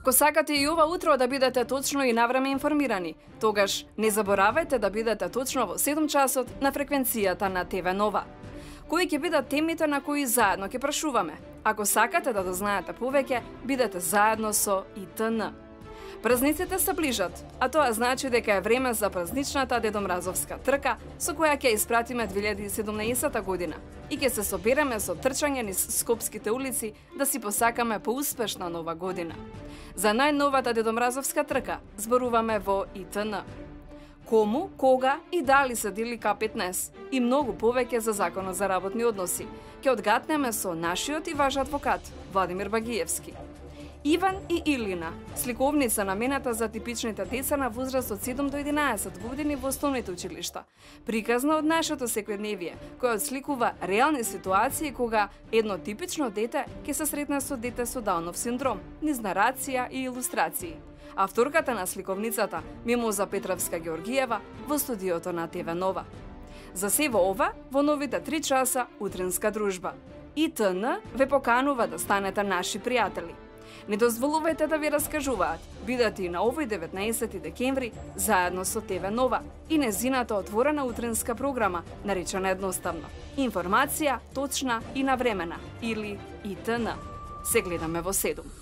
Ако сакате и ова утро да бидете точно и навреме информирани, тогаш не заборавајте да бидете точно во 7 часот на фреквенцијата на ТВ Нова. Кои ќе бидат темите на кои заедно ќе прашуваме? Ако сакате да дознаете повеќе, бидете заедно со ИТН. Празниците се ближат, а тоа значи дека е време за празничната дедомразовска трка со која ќе испратиме 2017 година и ќе се собереме со трчање низ скопските улици да си посакаме поуспешна нова година. За најновата дедомразовска трка зборуваме во ИТН. Кому, кога и дали се дели К15 и многу повеќе за Законот за работни односи ќе одгатнеме со нашиот и ваш адвокат Владимир Багиевски. Иван и Илина, сликовница намената за типичните деца на возраст од 7 до 11 години во основните училишта, приказна од нашето секојдневие, која отсликува реални ситуации кога едно типично дете ќе се сретне со дете со Даунов синдром, низ нарација и илустрации. Авторката на сликовницата Мимоза Петровска Георгиева во студиото на ТВ Нова. За сево ова во новите 3 часа утринска дружба. ИТН ве поканува да станете наши пријатели. Не дозволувајте да ви раскажуваат. Бидете и на овој 19 декември заедно со ТВ Нова и незината отворена утринска програма, наречена едноставно информација точна и навремена или ИТН. Се гледаме во 7.